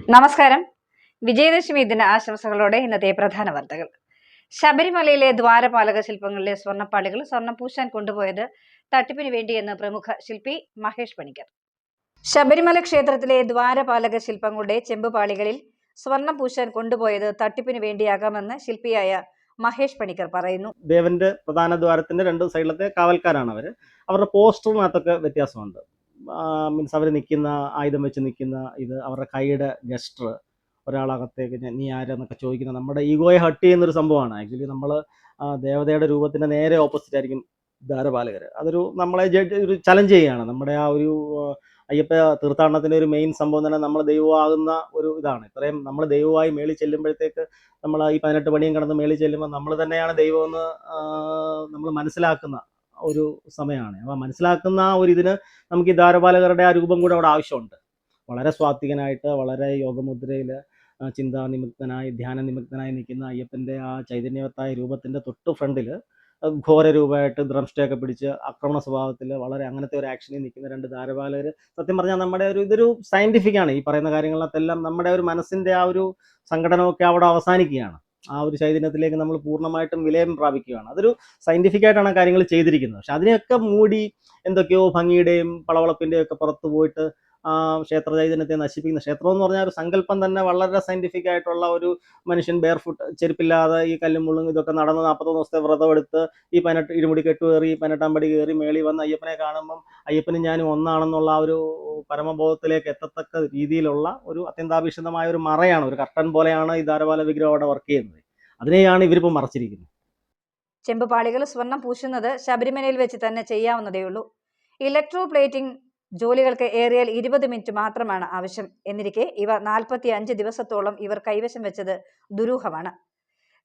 നമസ്കാരം. വിജയദശമി ദിന ആശംസകളോടെ ഇന്നത്തെ പ്രധാന വാർത്തകൾ. ശബരിമലയിലെ ദ്വാരപാലക ശില്പങ്ങളിലെ സ്വർണ്ണപ്പാളികൾ സ്വർണം പൂശാൻ കൊണ്ടുപോയത് തട്ടിപ്പിന് വേണ്ടിയെന്ന് പ്രമുഖ ശില്പി മഹേഷ് പണിക്കർ. ശബരിമല ക്ഷേത്രത്തിലെ ദ്വാരപാലക ശില്പങ്ങളുടെ ചെമ്പുപാളികളിൽ സ്വർണം പൂശാൻ കൊണ്ടുപോയത് തട്ടിപ്പിന് വേണ്ടിയാകാമെന്ന് ശില്പിയായ മഹേഷ് പണിക്കർ പറയുന്നു. ദേവന്റെ പ്രധാന ദ്വാരത്തിന്റെ രണ്ട് സൈഡിലത്തെ കാവൽക്കാരാണ് അവര്. അവരുടെ പോസ്റ്ററിനകത്തൊക്കെ വ്യത്യാസമുണ്ട്. മീൻസ് അവർ നിൽക്കുന്ന ആയുധം വെച്ച് നിൽക്കുന്ന ഇത്, അവരുടെ കൈയുടെ ജസ്റ്റർ, ഒരാളകത്തേക്ക് നീ ആരെന്നൊക്കെ ചോദിക്കുന്ന നമ്മുടെ ഈഗോയെ ഹർട്ട് ചെയ്യുന്നൊരു സംഭവമാണ്. ആക്ച്വലി നമ്മൾ ദേവതയുടെ രൂപത്തിൻ്റെ നേരെ ഓപ്പോസിറ്റ് ആയിരിക്കും ദ്വാരപാലകർ. അതൊരു നമ്മളെ ഒരു ചലഞ്ച് ചെയ്യുകയാണ്. നമ്മുടെ ആ ഒരു അയ്യപ്പ തീർത്ഥാടനത്തിൻ്റെ ഒരു മെയിൻ സംഭവം തന്നെ നമ്മൾ ദൈവമാകുന്ന ഒരു ഇതാണ്. ഇത്രയും നമ്മൾ ദൈവമായി മേളിൽ ചെല്ലുമ്പോഴത്തേക്ക് നമ്മൾ ഈ 18 പണിയും കടന്ന് മേളിൽ ചെല്ലുമ്പോൾ നമ്മൾ തന്നെയാണ് ദൈവമെന്ന് നമ്മൾ മനസ്സിലാക്കുന്ന ഒരു സമയമാണ്. അപ്പോൾ മനസ്സിലാക്കുന്ന ആ ഒരു ഇതിന് നമുക്ക് ഈ ദ്വാരപാലകരുടെ ആ രൂപം കൂടെ അവിടെ ആവശ്യമുണ്ട്. വളരെ സ്വാത്വികനായിട്ട്, വളരെ യോഗമുദ്രയിൽ ചിന്താനിമഗ്നനായി, ധ്യാനനിമഗ്നനായി നിൽക്കുന്ന അയ്യപ്പൻ്റെ ആ ചൈതന്യവത്തായ രൂപത്തിൻ്റെ തൊട്ട് ഫ്രണ്ടിൽ ഘോര രൂപമായിട്ട് ദ്രംസ്റ്റയൊക്കെ പിടിച്ച് ആക്രമണ സ്വഭാവത്തിൽ വളരെ അങ്ങനത്തെ ഒരു ആക്ഷനിൽ നിൽക്കുന്ന രണ്ട് ദ്വാരപാലകർ. സത്യം പറഞ്ഞാൽ നമ്മുടെ ഇതൊരു സയൻറ്റിഫിക്കാണ്. ഈ പറയുന്ന കാര്യങ്ങളിലെല്ലാം നമ്മുടെ ഒരു മനസ്സിൻ്റെ ആ ഒരു സംഘടനമൊക്കെ അവിടെ അവസാനിക്കുകയാണ്. ആ ഒരു ചൈതന്യത്തിലേക്ക് നമ്മൾ പൂർണ്ണമായിട്ടും വിലയം പ്രാപിക്കുകയാണ്. അതൊരു സയൻറ്റിഫിക്കായിട്ടാണ് കാര്യങ്ങൾ ചെയ്തിരിക്കുന്നത്. പക്ഷെ അതിനെയൊക്കെ മൂടി എന്തൊക്കെയോ ഭംഗിയുടെയും പളവളപ്പിൻ്റെയും ഒക്കെ പുറത്ത് പോയിട്ട് ക്ഷേത്ര ചൈതന്യത്തെ നശിപ്പിക്കുന്ന, ക്ഷേത്രം എന്ന് പറഞ്ഞാൽ ഒരു സങ്കല്പം തന്നെ വളരെ സയൻറ്റിഫിക് ആയിട്ടുള്ള ഒരു മനുഷ്യൻ ബെയർ ഫുട്ട്, ചെരുപ്പില്ലാതെ ഈ കല്ലും മുള്ളും ഇതൊക്കെ നടന്ന് 41 ദിവസത്തെ വ്രതം എടുത്ത് ഈ 18 ഇരുമുടി കെട്ട് കയറി 18-ാം പടി കയറി മേളി വന്ന് അയ്യപ്പനെ കാണുമ്പം അയ്യപ്പനും ഞാനും ഒന്നാണെന്നുള്ള ആ ഒരു പരമബോധത്തിലേക്ക് എത്തത്തക്ക രീതിയിലുള്ള ഒരു അത്യന്താപേക്ഷിതമായ ഒരു മറയാണ്, ഒരു കർട്ടൻ പോലെയാണ് ഈ ദ്വാരപാല വിഗ്രഹം അവിടെ വർക്ക് ചെയ്യുന്നത്. അതിനെയാണ് ഇവരിപ്പോൾ മറച്ചിരിക്കുന്നത്. ചെമ്പുപാളികൾ സ്വർണം പൂശുന്നത് ശബരിമലയിൽ വെച്ച് തന്നെ ചെയ്യാവുന്നതേയുള്ളൂ. ഇലക്ട്രോ പ്ലേറ്റിംഗ് ജോലികൾക്ക് ഏറിയാൽ 20 മിനിറ്റ് മാത്രമാണ് ആവശ്യം. എന്നിരിക്കെ ഇവ 45 ദിവസത്തോളം ഇവർ കൈവശം വെച്ചത് ദുരൂഹമാണ്.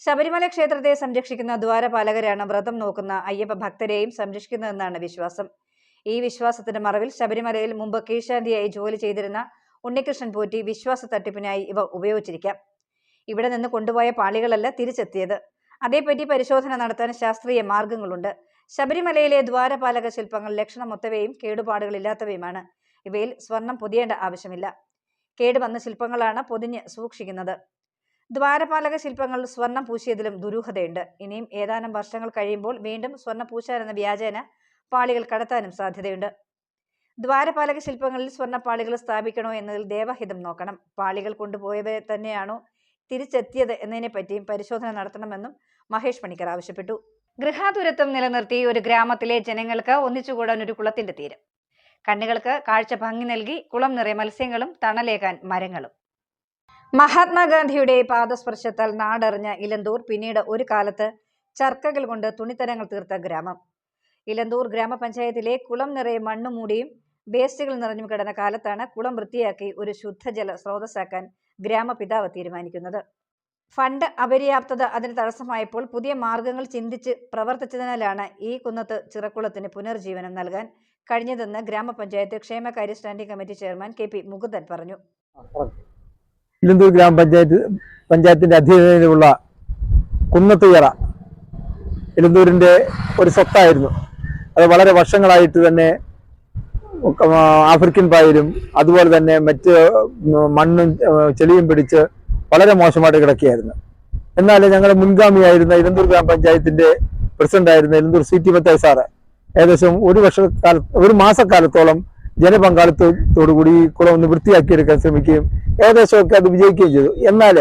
ശബരിമല ക്ഷേത്രത്തെ സംരക്ഷിക്കുന്ന ദ്വാരപാലകരാണ് വ്രതം നോക്കുന്ന അയ്യപ്പ ഭക്തരെയും സംരക്ഷിക്കുന്നതെന്നാണ് വിശ്വാസം. ഈ വിശ്വാസത്തിന്റെ മറവിൽ ശബരിമലയിൽ മുമ്പ് കീഴ്ശാന്തിയായി ജോലി ചെയ്തിരുന്ന ഉണ്ണികൃഷ്ണൻ പോറ്റി വിശ്വാസ തട്ടിപ്പിനായി ഇവ ഉപയോഗിച്ചിരിക്കാം. ഇവിടെ നിന്ന് കൊണ്ടുപോയ പാളികളല്ല തിരിച്ചെത്തിയത്. അതേപ്പറ്റി പരിശോധന നടത്താൻ ശാസ്ത്രീയ മാർഗങ്ങളുണ്ട്. ശബരിമലയിലെ ദ്വാരപാലക ശില്പങ്ങൾ ലക്ഷണമൊത്തവയും കേടുപാടുകളില്ലാത്തവയുമാണ്. ഇവയിൽ സ്വർണം പൊതിയേണ്ട ആവശ്യമില്ല. കേടുവന്ന ശില്പങ്ങളാണ് പൊതിഞ്ഞ് സൂക്ഷിക്കുന്നത്. ദ്വാരപാലക ശില്പങ്ങൾ സ്വർണം പൂശിയതിലും ദുരൂഹതയുണ്ട്. ഇനിയും ഏതാനും വർഷങ്ങൾ കഴിയുമ്പോൾ വീണ്ടും സ്വർണം പൂശാനെന്ന വ്യാജേന പാളികൾ കടത്താനും സാധ്യതയുണ്ട്. ദ്വാരപാലക ശില്പങ്ങളിൽ സ്വർണ്ണപ്പാളികൾ സ്ഥാപിക്കണോ എന്നതിൽ ദേവഹിതം നോക്കണം. പാളികൾ കൊണ്ടുപോയവരെ തന്നെയാണോ തിരിച്ചെത്തിയത് എന്നതിനെ പറ്റിയും പരിശോധന നടത്തണമെന്നും മഹേഷ് പണിക്കർ ആവശ്യപ്പെട്ടു. ഗൃഹാതുരത്വം നിലനിർത്തി ഒരു ഗ്രാമത്തിലെ ജനങ്ങൾക്ക് ഒന്നിച്ചുകൂടാൻ ഒരു കുളത്തിന്റെ തീരം. കണ്ണുകൾക്ക് കാഴ്ച ഭംഗി നൽകി കുളം നിറയെ മത്സ്യങ്ങളും തണലേകാൻ മരങ്ങളും. മഹാത്മാഗാന്ധിയുടെ പാദസ്പർശത്താൽ നാടറിഞ്ഞ ഇലന്തൂർ പിന്നീട് ഒരു കാലത്ത് ചർക്കകൾ കൊണ്ട് തുണിത്തരങ്ങൾ തീർത്ത ഗ്രാമം. ഇലന്തൂർ ഗ്രാമപഞ്ചായത്തിലെ കുളം നിറയെ മണ്ണുമൂടിയും വേസ്റ്റുകൾ നിറഞ്ഞും കിടന്ന കാലത്താണ് കുളം വൃത്തിയാക്കി ഒരു ശുദ്ധജല സ്രോതസ്സാക്കാൻ ഗ്രാമപിതാവ് തീരുമാനിക്കുന്നത്. ഫണ്ട് അപര്യാപ്തത അതിന് തടസ്സമായപ്പോൾ പുതിയ മാർഗങ്ങൾ ചിന്തിച്ച് പ്രവർത്തിച്ചതിനാലാണ് ഈ കുന്നത്ത് ചിറക്കുളത്തിന് പുനർജീവനം നൽകാൻ കഴിഞ്ഞതെന്ന് ഗ്രാമപഞ്ചായത്ത് ക്ഷേമകാര്യ standing committee chairman KP Mukundan പറഞ്ഞു. ഇലന്തൂർ ഗ്രാമപഞ്ചായത്തിന്റെ അധീനതയിലുള്ള കുന്നത്തുയറ ഇലന്തൂരിന്റെ ഒരു സ്വത്തായിരുന്നു. അത് വളരെ വർഷങ്ങളായിട്ട് തന്നെ ആഫ്രിക്കൻ പായലും അതുപോലെ തന്നെ മറ്റ് മണ്ണും ചെളിയും പിടിച്ച് വളരെ മോശമായിട്ട് കിടക്കുകയായിരുന്നു. എന്നാൽ ഞങ്ങളുടെ മുൻഗാമിയായിരുന്ന ഇലന്തൂർ ഗ്രാമപഞ്ചായത്തിന്റെ പ്രസിഡന്റായിരുന്ന ഇലന്തൂർ CT മത്തായി സാറ് ഏകദേശം ഒരു മാസക്കാലത്തോളം ജനപങ്കാളിത്തത്തോടുകൂടി ഈ കുളം ഒന്ന് വൃത്തിയാക്കിയെടുക്കാൻ ശ്രമിക്കുകയും ഏകദേശമൊക്കെ അത് വിജയിക്കുകയും ചെയ്തു. എന്നാൽ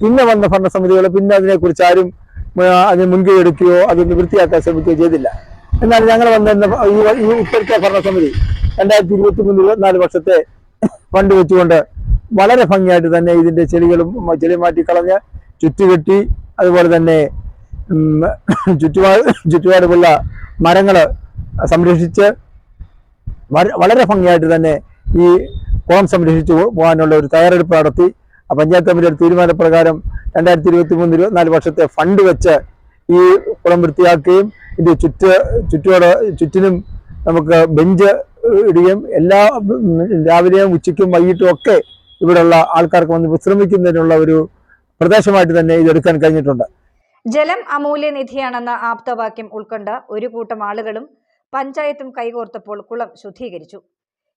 പിന്നെ വന്ന ഭരണസമിതികൾ പിന്നെ അതിനെക്കുറിച്ച് ആരും അതിന് മുൻകൈ എടുക്കുകയോ അതൊന്ന് വൃത്തിയാക്കാൻ ശ്രമിക്കുകയോ ചെയ്തില്ല. എന്നാൽ ഞങ്ങൾ വന്നിരുന്ന ഈ ഇപ്പോഴത്തെ ഭരണസമിതി 2023-24 വർഷത്തെ ഫണ്ട് വെച്ചുകൊണ്ട് വളരെ ഭംഗിയായിട്ട് തന്നെ ഇതിന്റെ ചെളി മാറ്റി കളഞ്ഞ് ചുറ്റുകെട്ടി, അതുപോലെ തന്നെ ചുറ്റുപാടുമുള്ള മരങ്ങൾ സംരക്ഷിച്ച് വളരെ ഭംഗിയായിട്ട് തന്നെ ഈ കുളം സംരക്ഷിച്ചു പോകാനുള്ള ഒരു തയ്യാറെടുപ്പ് നടത്തി. പഞ്ചായത്ത് കമ്മിറ്റിയുടെ തീരുമാനപ്രകാരം 2023-24 വർഷത്തെ ഫണ്ട് വെച്ച് ഈ കുളം വൃത്തിയാക്കുകയും ഇത് ചുറ്റിനും നമുക്ക് ബെഞ്ച് ഇടുകയും എല്ലാ രാവിലെയും ഉച്ചയ്ക്കും വൈകിട്ടും ഒക്കെ ഇവിടെയുള്ള ആൾക്കാർക്ക് വന്ന് വിശ്രമിക്കുന്നതിനുള്ള ഒരു പ്രദേശമായിട്ട് തന്നെ ഇതെടുക്കാൻ കഴിഞ്ഞിട്ടുണ്ട്. ജലം അമൂല്യനിധിയാണെന്ന ആപ്തവാക്യം ഉൾക്കൊണ്ട ഒരു കൂട്ടം ആളുകളും പഞ്ചായത്തും കൈകോർത്തപ്പോൾ കുളം ശുദ്ധീകരിച്ചു.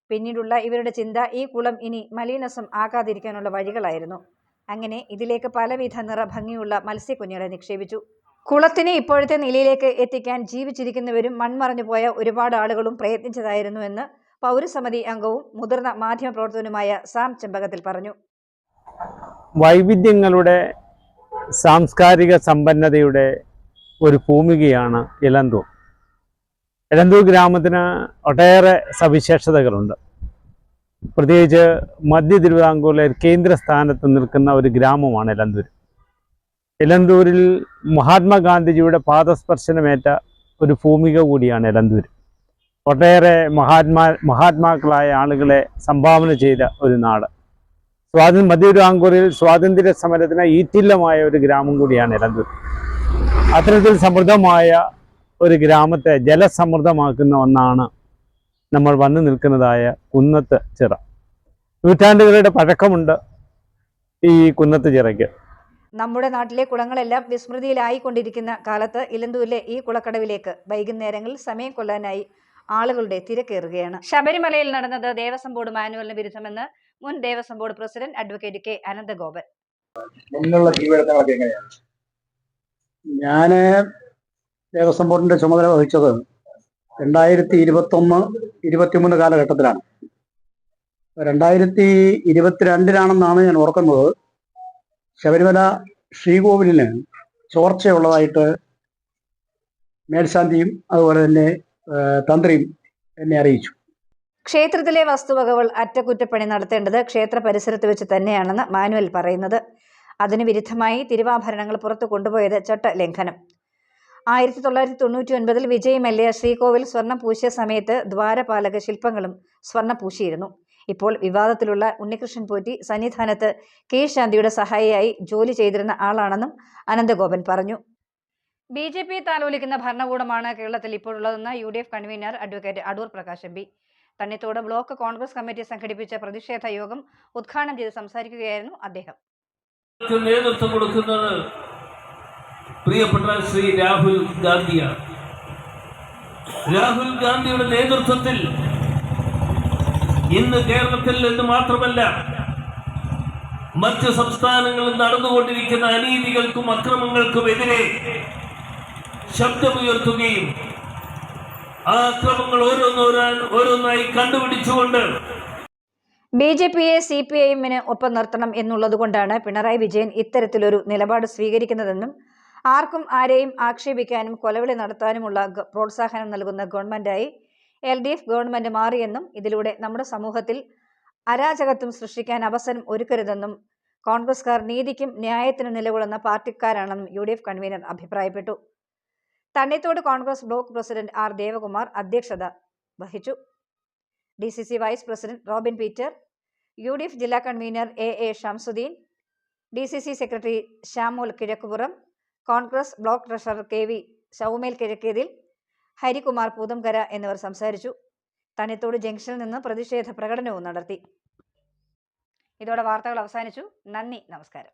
പിന്നീടുള്ള ഇവരുടെ ചിന്ത ഈ കുളം ഇനി മലീനസം ആകാതിരിക്കാനുള്ള വഴികളായിരുന്നു. അങ്ങനെ ഇതിലേക്ക് പലവിധ നിറഭംഗിയുള്ള മത്സ്യക്കുഞ്ഞുങ്ങളെ നിക്ഷേപിച്ചു. കുളത്തിനെ ഇപ്പോഴത്തെ നിലയിലേക്ക് എത്തിക്കാൻ ജീവിച്ചിരിക്കുന്നവരും മൺമറഞ്ഞു പോയ ഒരുപാട് ആളുകളും പ്രയത്നിച്ചതായിരുന്നുവെന്ന് പൗരസമിതി അംഗവും മുതിർന്ന മാധ്യമപ്രവർത്തകനുമായ സാം ചെമ്പകത്തിൽ പറഞ്ഞു. വൈവിധ്യങ്ങളുടെ സാംസ്കാരിക സമ്പന്നതയുടെ ഒരു ഭൂമികയാണ് ഇലന്തൂർ. ഇലന്തൂർ ഗ്രാമത്തിന് ഒട്ടേറെ സവിശേഷതകളുണ്ട്. പ്രത്യേകിച്ച് മധ്യ തിരുവിതാംകൂറിലെ കേന്ദ്ര സ്ഥാനത്ത് നിൽക്കുന്ന ഒരു ഗ്രാമമാണ് ഇലന്തൂർ. ഇലന്തൂരിൽ മഹാത്മാഗാന്ധിജിയുടെ പാദസ്പർശനമേറ്റ ഒരു ഭൂമിക കൂടിയാണ് ഇലന്തൂർ. ഒട്ടേറെ മഹാത്മാക്കളായ ആളുകളെ സംഭാവന ചെയ്ത ഒരു നാട്. മധ്യ തിരുവിതാംകൂറിൽ സ്വാതന്ത്ര്യ സമരത്തിന് ഈറ്റില്ലമായ ഒരു ഗ്രാമം കൂടിയാണ് ഇലന്തൂർ. അത്തരത്തിൽ സമൃദ്ധമായ ഒരു ഗ്രാമത്തെ ജലസമൃദ്ധമാക്കുന്ന ഒന്നാണ് നമ്മൾ വന്നു നിൽക്കുന്നതായ കുന്നത്ത് ചിറ. നൂറ്റാണ്ടുകളുടെ പഴക്കമുണ്ട് ഈ കുന്നത്ത് ചിറയ്ക്ക്. നമ്മുടെ നാട്ടിലെ കുളങ്ങളെല്ലാം വിസ്മൃതിയിലായിക്കൊണ്ടിരിക്കുന്ന കാലത്ത് ഇലന്തൂരിലെ ഈ കുളക്കടവിലേക്ക് വൈകുന്നേരങ്ങളിൽ സമയം കൊല്ലാനായി ആളുകളുടെ തിരക്കേറുകയാണ്. ശബരിമലയിൽ നടന്നത് ദേവസ്വം ബോർഡ് മാനുവലിന് വിരുദ്ധമെന്ന് മുൻ Devaswom board president advocate K Ananthagopan. ഞാന് ദേവസ്വം ബോർഡിന്റെ ചുമതല വഹിച്ചത് 2021-23 കാലഘട്ടത്തിലാണ്. 2022 ഞാൻ ഓർക്കുന്നത്. ശബരിമല ശ്രീകോവിലിന് ചോർച്ചയുള്ളതായിട്ട് മേൽശാന്തിയും അതുപോലെ തന്നെ തന്ത്രിയും എന്നെ അറിയിച്ചു. ക്ഷേത്രത്തിലെ വസ്തുവകകൾ അറ്റകുറ്റപ്പണി നടത്തേണ്ടത് ക്ഷേത്ര പരിസരത്ത് വെച്ച് തന്നെയാണെന്ന് മാനുവൽ പറയുന്നത്. അതിനു വിരുദ്ധമായി തിരുവാഭരണങ്ങൾ പുറത്തു കൊണ്ടുപോയത് ചട്ടലംഘനം. 1999 വിജയ് മല്യ ശ്രീകോവിൽ സ്വർണം പൂശിയ സമയത്ത് ദ്വാരപാലക ശില്പങ്ങളും സ്വർണം പൂശിയിരുന്നു. ഇപ്പോൾ വിവാദത്തിലുള്ള ഉണ്ണികൃഷ്ണൻ പോറ്റി സന്നിധാനത്ത് കെ ശാന്തിയുടെ സഹായിയായി ജോലി ചെയ്തിരുന്ന ആളാണെന്നും അനന്തഗോപൻ പറഞ്ഞു. BJP താലോലിക്കുന്ന ഭരണകൂടമാണ് കേരളത്തിൽ ഇപ്പോഴുള്ളതെന്ന് UDF convener advocate Adoor Prakash MP. Thannithode block Congress committee സംഘടിപ്പിച്ച പ്രതിഷേധ യോഗം ഉദ്ഘാടനം ചെയ്ത് സംസാരിക്കുകയായിരുന്നു അദ്ദേഹം. നേതൃത്വം കൊടുക്കുന്നത് പ്രിയപ്പെട്ട ശ്രീ രാഹുൽ ഗാന്ധിയാണ്. രാഹുൽ ഗാന്ധിയുടെ നേതൃത്വത്തിൽ ഇന്ന് കേരളത്തിൽ എന്ന് മാത്രമല്ല മറ്റ് സംസ്ഥാനങ്ങളിൽ നടന്നുകൊണ്ടിരിക്കുന്ന അനീതികൾക്കും അക്രമങ്ങൾക്കുമെതിരെ ശബ്ദമുയർത്തുകയും ആ അക്രമങ്ങൾ ഓരോന്നായി കണ്ടുപിടിച്ചുകൊണ്ട് BJPയെ CPIM-ന് ഒപ്പം നിർത്തണം എന്നുള്ളതുകൊണ്ടാണ് പിണറായി വിജയൻ ഇത്തരത്തിലൊരു നിലപാട് സ്വീകരിക്കുന്നതെന്നും ആർക്കും ആരെയും ആക്ഷേപിക്കാനും കൊലവിളി നടത്താനുമുള്ള പ്രോത്സാഹനം നൽകുന്ന ഗവൺമെന്റായി LDF ഗവൺമെന്റ് മാറിയെന്നും ഇതിലൂടെ നമ്മുടെ സമൂഹത്തിൽ അരാജകത്വം സൃഷ്ടിക്കാൻ അവസരം ഒരുക്കരുതെന്നും കോൺഗ്രസ്കാർ നീതിക്കും ന്യായത്തിനും നിലകൊള്ളുന്ന പാർട്ടിക്കാരാണെന്നും UDF കൺവീനർ അഭിപ്രായപ്പെട്ടു. Thannithode Congress block president R. Devakumar അധ്യക്ഷത വഹിച്ചു. DCC vice president Robin Peter, UDF ജില്ലാ convener AA Shamsuddin, DCC secretary Shyamol Kizhakkupuram, Congress block treasurer KV Shaumel Kizhakkethil, Harikumar Poothamkara എന്നിവർ സംസാരിച്ചു. തണ്ണിത്തോട് ജംഗ്ഷനിൽ നിന്ന് പ്രതിഷേധ പ്രകടനവും നടത്തി. ഇതോടെ വാർത്തകൾ അവസാനിച്ചു. നന്ദി, നമസ്കാരം.